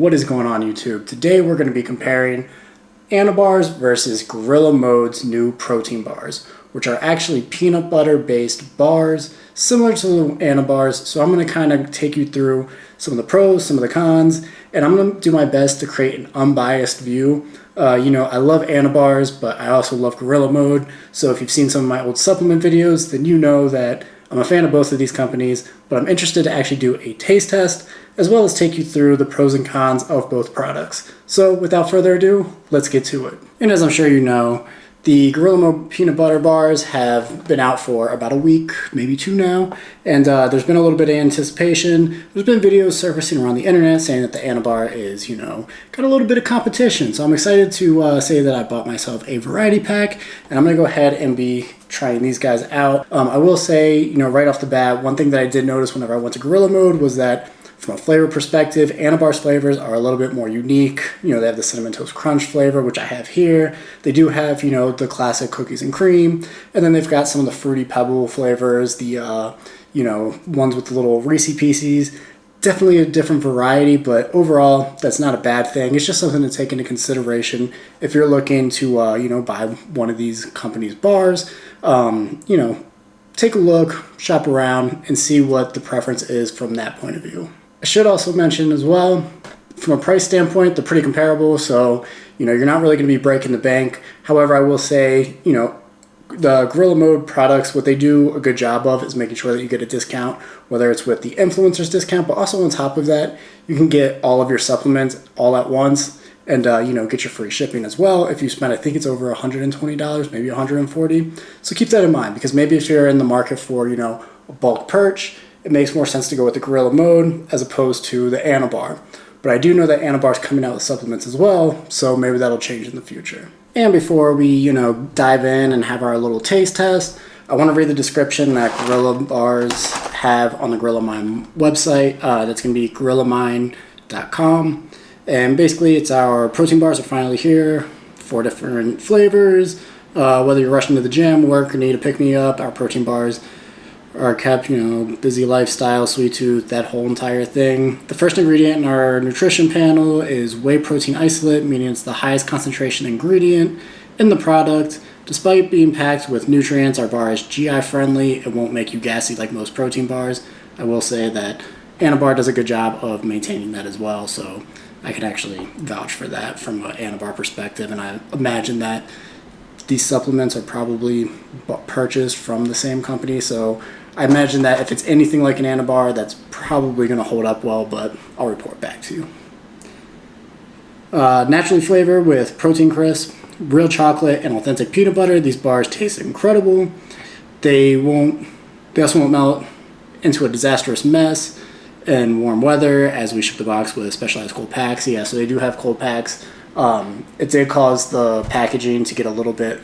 What is going on, YouTube? Today we're going to be comparing Anabar's versus Gorilla Mode's new protein bars, which are actually peanut butter based bars similar to the Anabar's. So I'm going to kind of take you through some of the pros, some of the cons, and I'm going to do my best to create an unbiased view. I love Anabar's, but I also love Gorilla Mode. So if you've seen some of my old supplement videos, then you know that I'm a fan of both of these companies, but I'm interested to actually do a taste test as well as take you through the pros and cons of both products. So without further ado, let's get to it. And as I'm sure you know, the Gorilla Mode peanut butter bars have been out for about a week, maybe two now, and there's been a little bit of anticipation. There's been videos surfacing around the internet saying that the Anabar is, got a little bit of competition. So I'm excited to say that I bought myself a variety pack, and I'm gonna go ahead and be trying these guys out. I will say, right off the bat, one thing that I did notice whenever I went to Gorilla Mode was that from a flavor perspective, Anabar's flavors are a little bit more unique. They have the Cinnamon Toast Crunch flavor, which I have here. They do have, the classic cookies and cream. And then they've got some of the Fruity Pebble flavors, the, ones with the little Reese Pieces. Definitely a different variety, but overall, that's not a bad thing. It's just something to take into consideration if you're looking to, buy one of these companies' bars. Take a look, shop around, and see what the preference is from that point of view. I should also mention as well, from a price standpoint, they're pretty comparable, so you're not really going to be breaking the bank. However, I will say, the Gorilla Mode products, what they do a good job of is making sure that you get a discount, whether it's with the influencers discount, but also on top of that, you can get all of your supplements all at once and get your free shipping as well if you spend, I think it's over $120, maybe $140. So keep that in mind, because maybe if you're in the market for a bulk purchase, it makes more sense to go with the Gorilla Mode as opposed to the Anabar. But I do know that Anabar's coming out with supplements as well, so maybe that'll change in the future. And before we, dive in and have our little taste test, I want to read the description that Gorilla Bars have on the Gorilla Mind website. That's going to be gorillamine.com. And basically, it's our protein bars are finally here, 4 different flavors. Whether you're rushing to the gym, work, or need to pick me up, our protein bars are kept, busy lifestyle, sweet tooth, that whole entire thing. The first ingredient in our nutrition panel is whey protein isolate, meaning it's the highest concentration ingredient in the product. Despite being packed with nutrients, our bar is GI friendly. It won't make you gassy like most protein bars. I will say that Anabar does a good job of maintaining that as well, so I can actually vouch for that from an Anabar perspective, and I imagine that these supplements are probably purchased from the same company, so I imagine that if it's anything like an Anabar, that's probably going to hold up well, but I'll report back to you. Naturally flavored with protein crisp, real chocolate, and authentic peanut butter. These bars taste incredible. They also won't melt into a disastrous mess in warm weather as we ship the box with specialized cold packs. Yeah, so they do have cold packs. It did cause the packaging to get a little bit,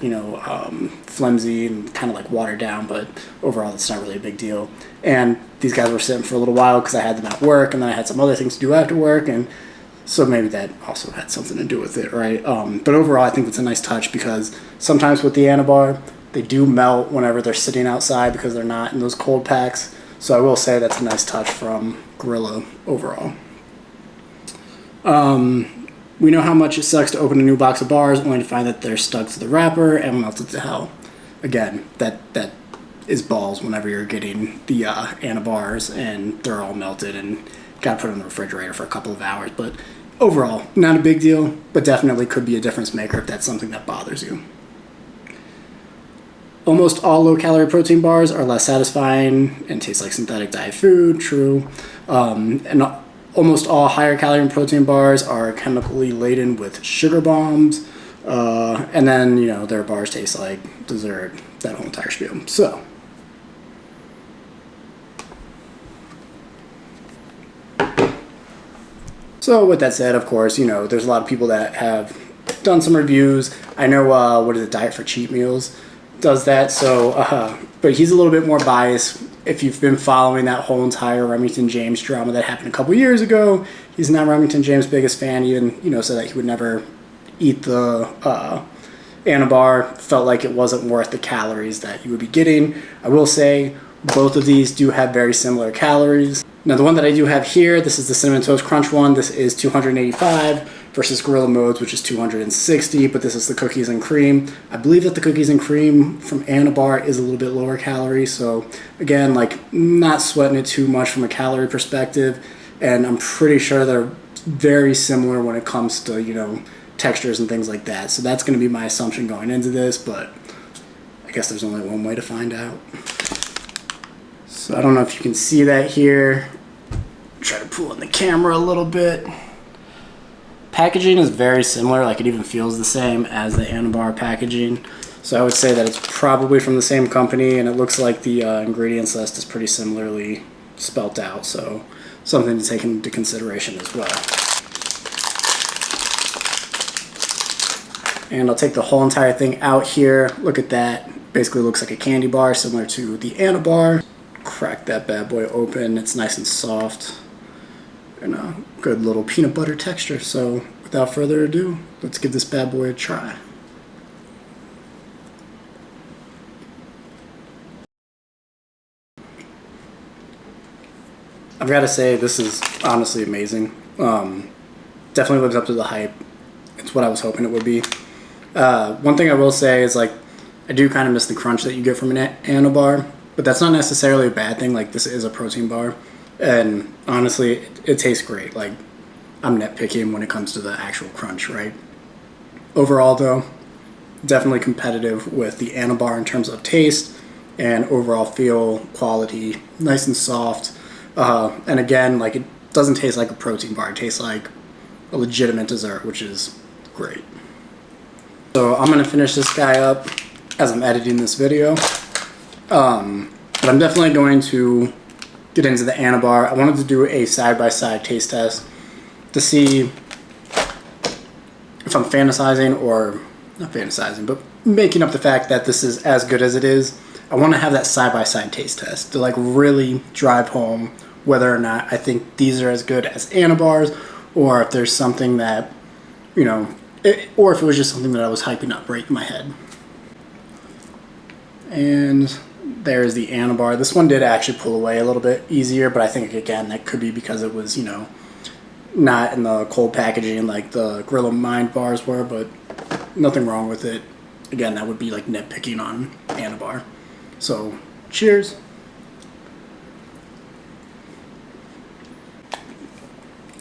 flimsy and kind of like watered down, but overall it's not really a big deal. And these guys were sitting for a little while because I had them at work, and then I had some other things to do after work, and so maybe that also had something to do with it, right? But overall, I think it's a nice touch because sometimes with the Anabar, they do melt whenever they're sitting outside because they're not in those cold packs. So I will say that's a nice touch from Gorilla overall. We know how much it sucks to open a new box of bars only to find that they're stuck to the wrapper and melted to hell. Again, that is balls whenever you're getting the Anabars and they're all melted and got to put it in the refrigerator for a couple of hours. But overall, not a big deal, but definitely could be a difference maker if that's something that bothers you. Almost all low-calorie protein bars are less satisfying and taste like synthetic diet food, true. And almost all higher calorie protein bars are chemically laden with sugar bombs. And then, their bars taste like dessert, that whole entire spiel. So with that said, of course, there's a lot of people that have done some reviews. I know, Diet for Cheat Meals does that. So, but he's a little bit more biased. If you've been following that whole entire Remington James drama that happened a couple years ago, he's not Remington James' biggest fan. He even, said that he would never eat the Anabar. Felt like it wasn't worth the calories that you would be getting. I will say both of these do have very similar calories. Now the one that I do have here, this is the Cinnamon Toast Crunch one. This is 285 versus Gorilla Modes, which is 260, but this is the cookies and cream. I believe that the cookies and cream from Anabar is a little bit lower calorie, so again, like, not sweating it too much from a calorie perspective, and I'm pretty sure they're very similar when it comes to, you know, textures and things like that. So that's going to be my assumption going into this, but I guess there's only one way to find out. So I don't know if you can see that here. Try to pull in the camera a little bit. Packaging is very similar, like it even feels the same as the Anabar packaging. So I would say that it's probably from the same company, and it looks like the ingredients list is pretty similarly spelt out, so something to take into consideration as well. And I'll take the whole entire thing out here. Look at that. Basically looks like a candy bar similar to the Anabar. Crack that bad boy open. It's nice and soft and a good little peanut butter texture. So without further ado, let's give this bad boy a try. I've got to say, this is honestly amazing. Definitely lives up to the hype. It's what I was hoping it would be. One thing I will say is, like, I do kind of miss the crunch that you get from an Anabar, but that's not necessarily a bad thing. Like, this is a protein bar, and honestly, it tastes great. Like, I'm nitpicking when it comes to the actual crunch, right? Overall, though, definitely competitive with the Anabar in terms of taste and overall feel, quality, nice and soft. And again, like, it doesn't taste like a protein bar. It tastes like a legitimate dessert, which is great. So I'm going to finish this guy up as I'm editing this video. But I'm definitely going to get into the Anabar. I wanted to do a side-by-side taste test to see if I'm fantasizing, or not fantasizing, but making up the fact that this is as good as it is. I want to have that side-by-side taste test to, like, really drive home whether or not I think these are as good as Anabars, or if there's something that, you know, or if it was just something that I was hyping up right in my head. And there's the Anabar. This one did actually pull away a little bit easier, but I think, again, that could be because it was, you know, not in the cold packaging like the Gorilla Mind bars were, but nothing wrong with it. Again, that would be like nitpicking on Anabar. So, cheers.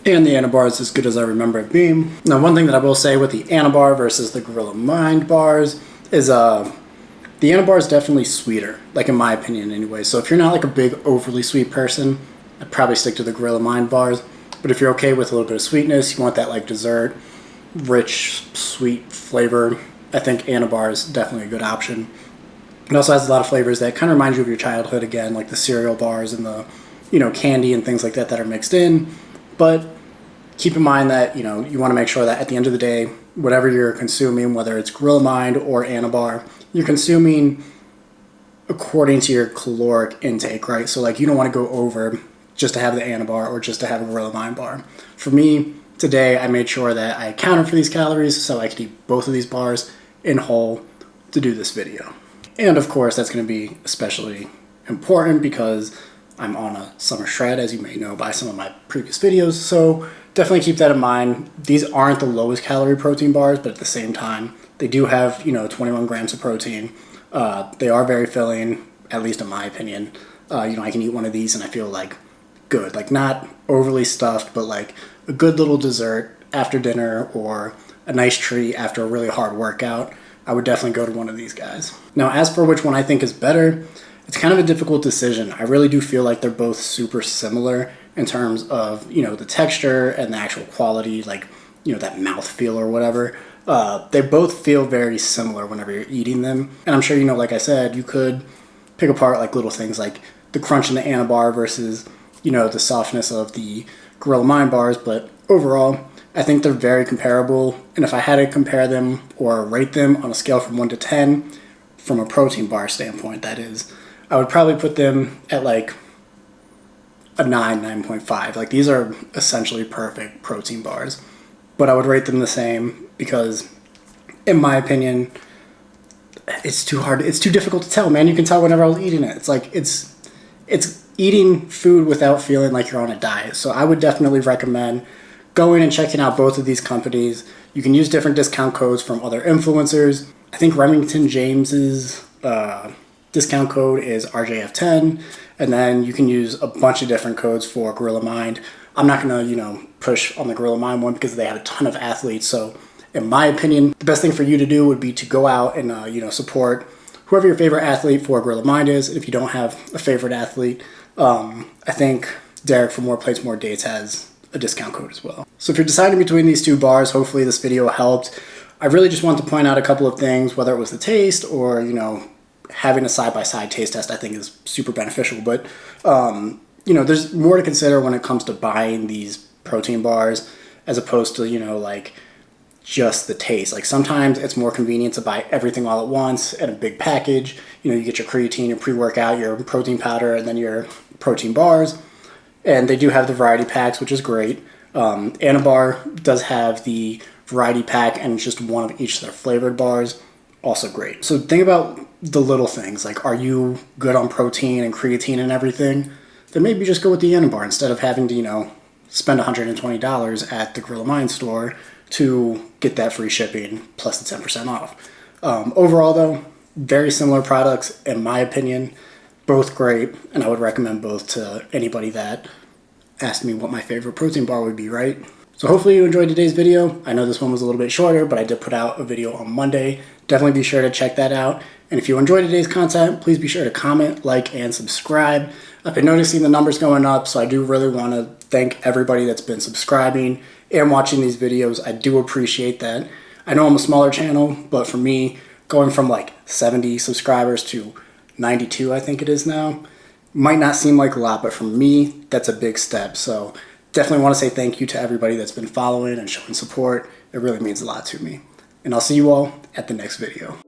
And the Anabar is as good as I remember it being. Now, one thing that I will say with the Anabar versus the Gorilla Mind bars is the Anabar is definitely sweeter, like in my opinion anyway. So if you're not like a big overly sweet person, I'd probably stick to the Gorilla Mind bars. But if you're okay with a little bit of sweetness, you want that like dessert, rich, sweet flavor, I think Anabar is definitely a good option. It also has a lot of flavors that kind of remind you of your childhood again, like the cereal bars and the, you know, candy and things like that that are mixed in. But keep in mind that, you know, you want to make sure that at the end of the day, whatever you're consuming, whether it's Gorilla Mind or Anabar, you're consuming according to your caloric intake, right? So, like, you don't want to go over just to have the Anabar or just to have a Gorilla Mind bar. For me, today, I made sure that I accounted for these calories so I could eat both of these bars in whole to do this video. And of course, that's going to be especially important because I'm on a summer shred, as you may know by some of my previous videos, so definitely keep that in mind. These aren't the lowest calorie protein bars, but at the same time, they do have, you know, 21 grams of protein. They are very filling, at least in my opinion. You know, I can eat one of these and I feel like good, like not overly stuffed, but like a good little dessert after dinner or a nice treat after a really hard workout. I would definitely go to one of these guys. Now, as for which one I think is better, it's kind of a difficult decision. I really do feel like they're both super similar in terms of, you know, the texture and the actual quality, like, you know, that mouthfeel or whatever. They both feel very similar whenever you're eating them. And I'm sure, you know, like I said, you could pick apart like little things like the crunch in the Anabar versus, you know, the softness of the Gorilla Mind bars. But overall, I think they're very comparable. And if I had to compare them or rate them on a scale from 1 to 10, from a protein bar standpoint, that is, I would probably put them at like a 9.5. Like, these are essentially perfect protein bars, but I would rate them the same because, in my opinion, it's too hard. It's too difficult to tell, man. You can tell whenever I was eating it. It's like, it's eating food without feeling like you're on a diet. So I would definitely recommend going and checking out both of these companies. You can use different discount codes from other influencers. I think Remington James's discount code is RJF10, and then you can use a bunch of different codes for Gorilla Mind. I'm not gonna, push on the Gorilla Mind one because they have a ton of athletes. So in my opinion, the best thing for you to do would be to go out and, support whoever your favorite athlete for Gorilla Mind is. If you don't have a favorite athlete, I think Derek from More Plates, More Dates has a discount code as well. So if you're deciding between these two bars, hopefully this video helped. I really just want to point out a couple of things, whether it was the taste or, having a side-by-side taste test I think is super beneficial. But, there's more to consider when it comes to buying these protein bars as opposed to, like just the taste. Like sometimes it's more convenient to buy everything all at once in a big package. You get your creatine, your pre-workout, your protein powder, and then your protein bars. And they do have the variety packs, which is great. Anabar does have the variety pack and it's just one of each of their flavored bars. Also great. So think about the little things. Like, are you good on protein and creatine and everything? Then maybe just go with the Anabar instead of having to, spend $120 at the Gorilla Mind store to get that free shipping plus the 10% off. Overall, though, very similar products in my opinion. Both great, and I would recommend both to anybody that asked me what my favorite protein bar would be, right? So hopefully you enjoyed today's video. I know this one was a little bit shorter, but I did put out a video on Monday. Definitely be sure to check that out. And if you enjoyed today's content, please be sure to comment, like, and subscribe. I've been noticing the numbers going up, so I do really want to thank everybody that's been subscribing and watching these videos. I do appreciate that. I know I'm a smaller channel, but for me, going from like 70 subscribers to 92, I think it is now, might not seem like a lot, but for me, that's a big step. So definitely want to say thank you to everybody that's been following and showing support. It really means a lot to me. And I'll see you all at the next video.